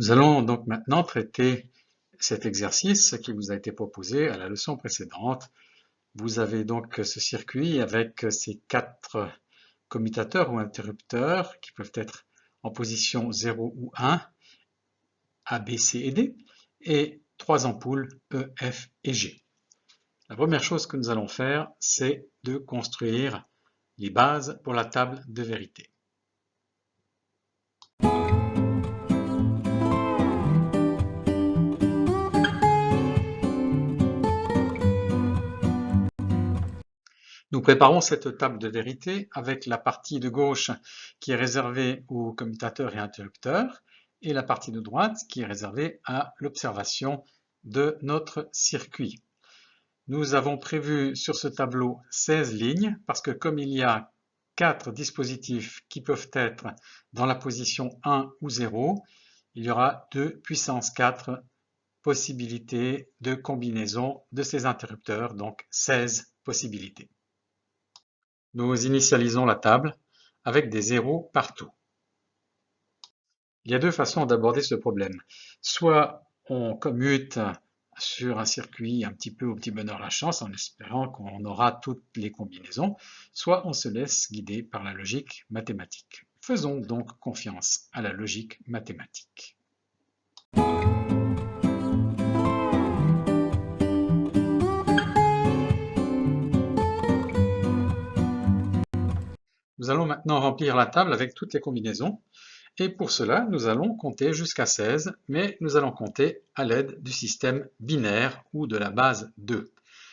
Nous allons donc maintenant traiter cet exercice qui vous a été proposé à la leçon précédente. Vous avez donc ce circuit avec ces 4 commutateurs ou interrupteurs qui peuvent être en position 0 ou 1, A, B, C et D, et 3 ampoules E, F et G. La première chose que nous allons faire, c'est de construire les bases pour la table de vérité. Nous préparons cette table de vérité avec la partie de gauche qui est réservée aux commutateurs et interrupteurs et la partie de droite qui est réservée à l'observation de notre circuit. Nous avons prévu sur ce tableau 16 lignes parce que comme il y a 4 dispositifs qui peuvent être dans la position 1 ou 0, il y aura 2 puissance 4 possibilités de combinaison de ces interrupteurs, donc 16 possibilités. Nous initialisons la table avec des zéros partout. Il y a 2 façons d'aborder ce problème. Soit on commute sur un circuit un petit peu au petit bonheur la chance en espérant qu'on aura toutes les combinaisons, soit on se laisse guider par la logique mathématique. Faisons donc confiance à la logique mathématique. Nous allons maintenant remplir la table avec toutes les combinaisons. Et pour cela, nous allons compter jusqu'à 16, mais nous allons compter à l'aide du système binaire ou de la base 2.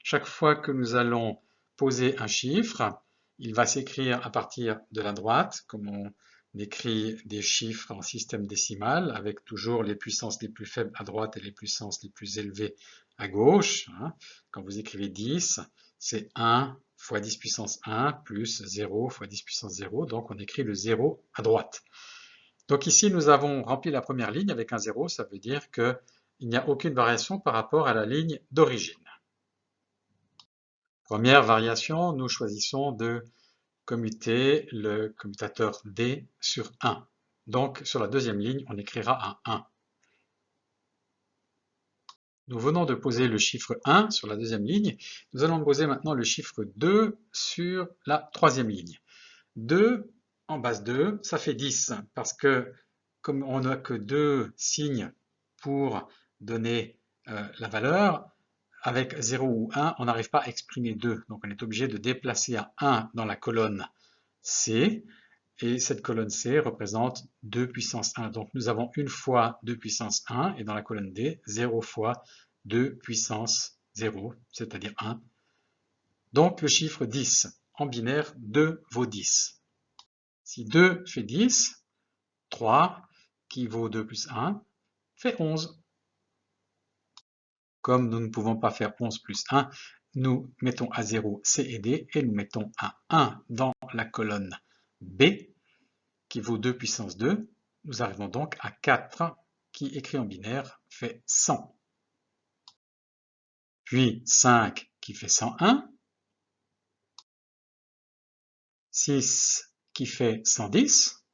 Chaque fois que nous allons poser un chiffre, il va s'écrire à partir de la droite, comme on écrit des chiffres en système décimal, avec toujours les puissances les plus faibles à droite et les puissances les plus élevées à gauche. Quand vous écrivez 10, c'est 1 fois 10 puissance 1 plus 0 fois 10 puissance 0, donc on écrit le 0 à droite. Donc ici, nous avons rempli la première ligne avec un 0, ça veut dire qu'il n'y a aucune variation par rapport à la ligne d'origine. Première variation, nous choisissons de commuter le commutateur D sur 1. Donc sur la deuxième ligne, on écrira un 1. Nous venons de poser le chiffre 1 sur la deuxième ligne. Nous allons poser maintenant le chiffre 2 sur la troisième ligne. 2 en base 2, ça fait 10, parce que comme on n'a que 2 signes pour donner la valeur, avec 0 ou 1, on n'arrive pas à exprimer 2. Donc on est obligé de déplacer un 1 dans la colonne C, et cette colonne C représente 2 puissance 1. Donc nous avons une fois 2 puissance 1, et dans la colonne D, 0 fois 2 puissance 0, c'est-à-dire 1. Donc le chiffre 10, en binaire, 2 vaut 10. Si 2 fait 10, 3, qui vaut 2 plus 1, fait 11. Comme nous ne pouvons pas faire 11 plus 1, nous mettons à 0 C et D et nous mettons un 1 dans la colonne B qui vaut 2 puissance 2. Nous arrivons donc à 4 qui, écrit en binaire, fait 100. Puis 5 qui fait 101. 6 qui fait 110.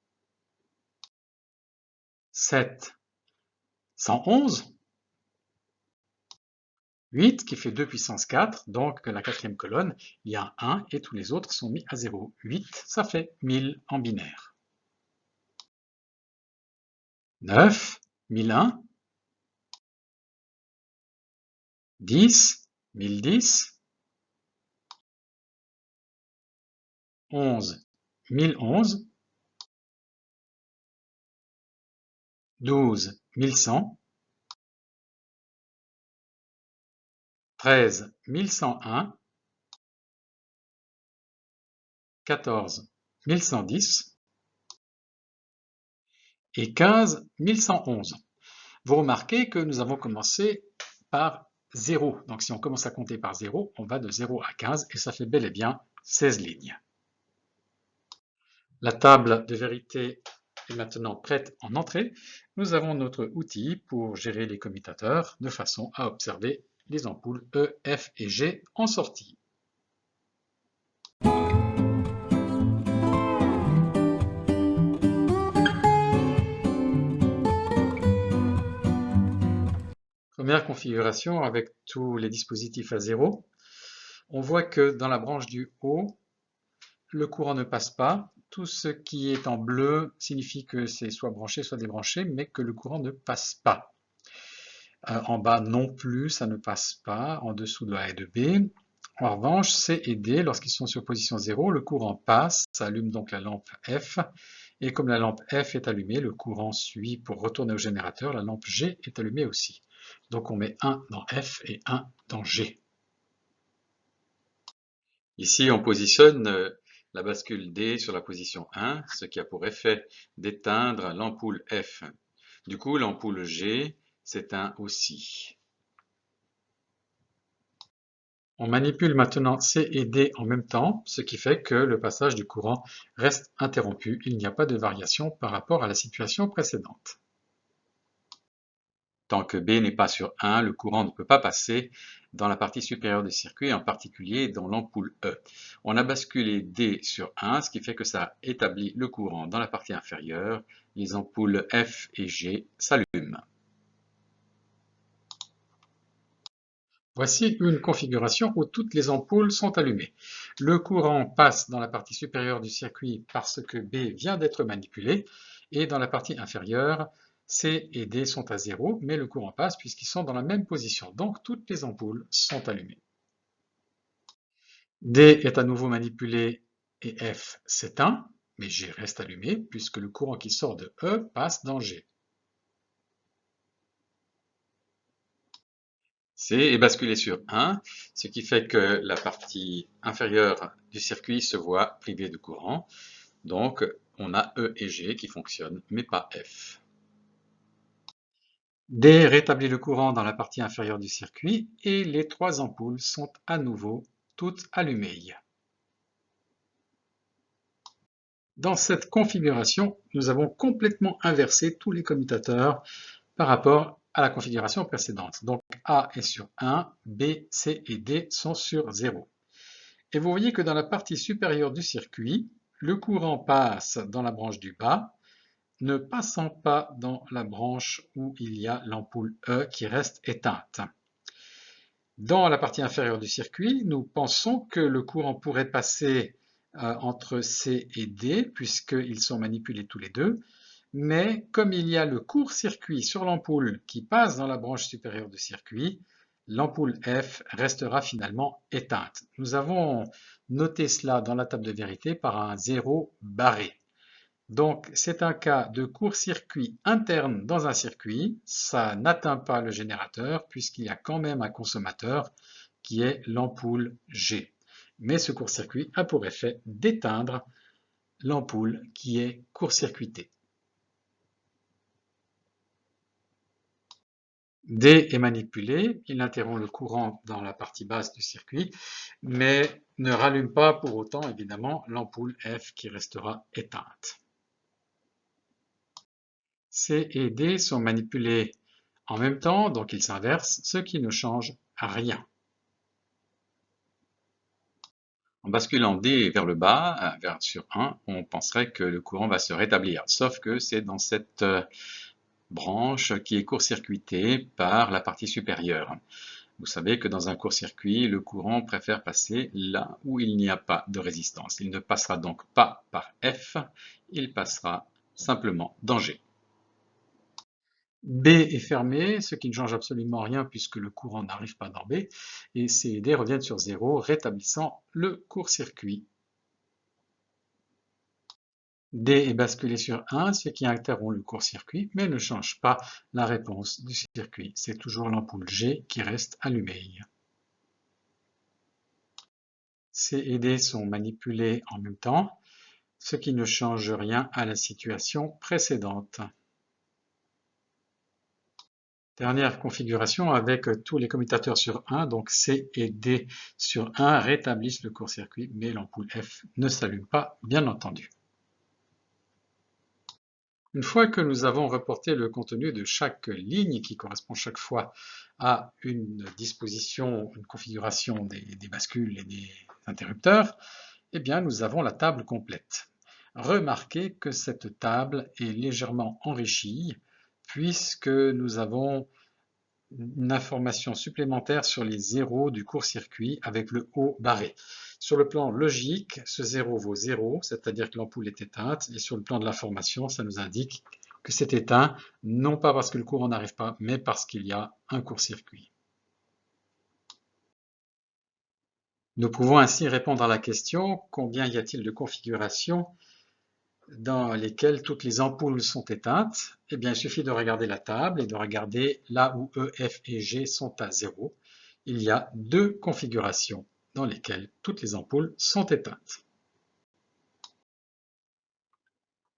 7, 111. 8 qui fait 2 puissance 4, donc la quatrième colonne, il y a un 1 et tous les autres sont mis à 0. 8, ça fait 1000 en binaire. 9, 1001. 10, 1010. 11, 1011. 12, 1100. 13, 1101. 14, 1110. Et 15, 1111. Vous remarquez que nous avons commencé par 0. Donc si on commence à compter par 0, on va de 0 à 15 et ça fait bel et bien 16 lignes. La table de vérité est maintenant prête en entrée. Nous avons notre outil pour gérer les commutateurs de façon à observer les ampoules E, F et G en sortie. Première configuration avec tous les dispositifs à 0. On voit que dans la branche du haut, le courant ne passe pas. Tout ce qui est en bleu signifie que c'est soit branché, soit débranché, mais que le courant ne passe pas. En bas non plus, ça ne passe pas, en dessous de A et de B. En revanche, C et D, lorsqu'ils sont sur position 0, le courant passe, ça allume donc la lampe F, et comme la lampe F est allumée, le courant suit pour retourner au générateur, la lampe G est allumée aussi. Donc on met 1 dans F et 1 dans G. Ici, on positionne la bascule D sur la position 1, ce qui a pour effet d'éteindre l'ampoule F. Du coup, l'ampoule G s'éteint aussi. On manipule maintenant C et D en même temps, ce qui fait que le passage du courant reste interrompu. Il n'y a pas de variation par rapport à la situation précédente. Tant que B n'est pas sur 1, le courant ne peut pas passer dans la partie supérieure du circuit, en particulier dans l'ampoule E. On a basculé D sur 1, ce qui fait que ça établit le courant dans la partie inférieure. Les ampoules F et G s'allument. Voici une configuration où toutes les ampoules sont allumées. Le courant passe dans la partie supérieure du circuit parce que B vient d'être manipulé, et dans la partie inférieure, C et D sont à 0, mais le courant passe puisqu'ils sont dans la même position. Donc toutes les ampoules sont allumées. D est à nouveau manipulé et F s'éteint, mais G reste allumé puisque le courant qui sort de E passe dans G. C est basculé sur 1, ce qui fait que la partie inférieure du circuit se voit privée de courant. Donc, on a E et G qui fonctionnent, mais pas F. D rétablit le courant dans la partie inférieure du circuit et les trois ampoules sont à nouveau toutes allumées. Dans cette configuration, nous avons complètement inversé tous les commutateurs par rapport à la configuration précédente. Donc A est sur 1, B, C et D sont sur 0. Et vous voyez que dans la partie supérieure du circuit, le courant passe dans la branche du bas, ne passant pas dans la branche où il y a l'ampoule E qui reste éteinte. Dans la partie inférieure du circuit, nous pensons que le courant pourrait passer entre C et D, puisqu'ils sont manipulés tous les deux, mais comme il y a le court-circuit sur l'ampoule qui passe dans la branche supérieure du circuit, l'ampoule F restera finalement éteinte. Nous avons noté cela dans la table de vérité par un 0 barré. Donc, c'est un cas de court-circuit interne dans un circuit. Ça n'atteint pas le générateur puisqu'il y a quand même un consommateur qui est l'ampoule G. Mais ce court-circuit a pour effet d'éteindre l'ampoule qui est court-circuitée. D est manipulé, il interrompt le courant dans la partie basse du circuit, mais ne rallume pas pour autant évidemment l'ampoule F qui restera éteinte. C et D sont manipulés en même temps, donc ils s'inversent, ce qui ne change rien. En basculant D vers le bas, vers sur 1, on penserait que le courant va se rétablir, sauf que c'est dans cette branche qui est court-circuitée par la partie supérieure. Vous savez que dans un court-circuit, le courant préfère passer là où il n'y a pas de résistance. Il ne passera donc pas par F, il passera simplement dans G. B est fermé, ce qui ne change absolument rien puisque le courant n'arrive pas dans B, et C et D reviennent sur 0, rétablissant le court-circuit. D est basculé sur 1, ce qui interrompt le court-circuit, mais ne change pas la réponse du circuit. C'est toujours l'ampoule G qui reste allumée. C et D sont manipulés en même temps, ce qui ne change rien à la situation précédente. Dernière configuration avec tous les commutateurs sur 1, donc C et D sur 1 rétablissent le court-circuit, mais l'ampoule F ne s'allume pas, bien entendu. Une fois que nous avons reporté le contenu de chaque ligne qui correspond chaque fois à une disposition, une configuration des bascules et des interrupteurs, eh bien nous avons la table complète. Remarquez que cette table est légèrement enrichie puisque nous avons une information supplémentaire sur les zéros du court-circuit avec le haut barré. Sur le plan logique, ce 0 vaut 0, c'est-à-dire que l'ampoule est éteinte, et sur le plan de l'information, ça nous indique que c'est éteint, non pas parce que le courant n'arrive pas, mais parce qu'il y a un court-circuit. Nous pouvons ainsi répondre à la question « Combien y a-t-il de configurations dans lesquelles toutes les ampoules sont éteintes ?» Eh bien, il suffit de regarder la table et de regarder là où E, F et G sont à 0. Il y a 2 configurations dans lesquelles toutes les ampoules sont éteintes.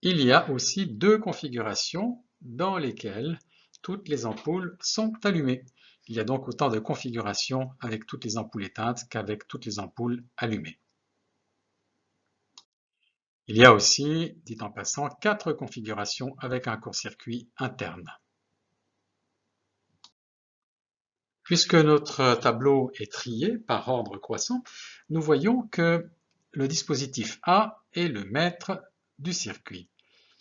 Il y a aussi 2 configurations dans lesquelles toutes les ampoules sont allumées. Il y a donc autant de configurations avec toutes les ampoules éteintes qu'avec toutes les ampoules allumées. Il y a aussi, dit en passant, 4 configurations avec un court-circuit interne. Puisque notre tableau est trié par ordre croissant, nous voyons que le dispositif A est le maître du circuit.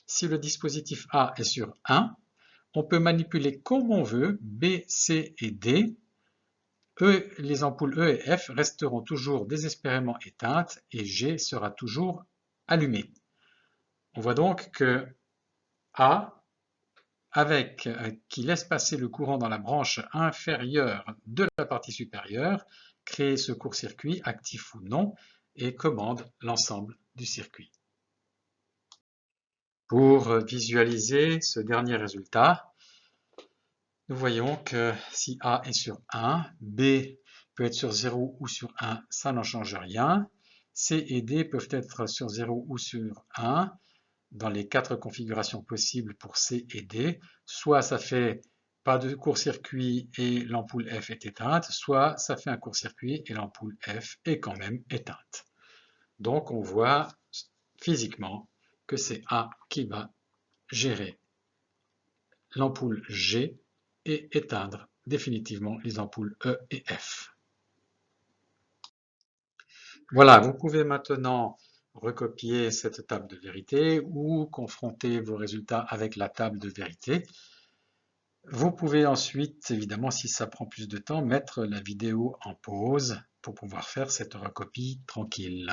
Si le dispositif A est sur 1, on peut manipuler comme on veut B, C et D. Les ampoules E et F resteront toujours désespérément éteintes et G sera toujours allumé. On voit donc que A, qui laisse passer le courant dans la branche inférieure de la partie supérieure, crée ce court-circuit, actif ou non, et commande l'ensemble du circuit. Pour visualiser ce dernier résultat, nous voyons que si A est sur 1, B peut être sur 0 ou sur 1, ça n'en change rien. C et D peuvent être sur 0 ou sur 1, dans les 4 configurations possibles pour C et D. Soit ça fait pas de court-circuit et l'ampoule F est éteinte, soit ça fait un court-circuit et l'ampoule F est quand même éteinte. Donc on voit physiquement que c'est A qui va gérer l'ampoule G et éteindre définitivement les ampoules E et F. Voilà, vous pouvez maintenant recopier cette table de vérité ou confronter vos résultats avec la table de vérité. Vous pouvez ensuite, évidemment, si ça prend plus de temps, mettre la vidéo en pause pour pouvoir faire cette recopie tranquille.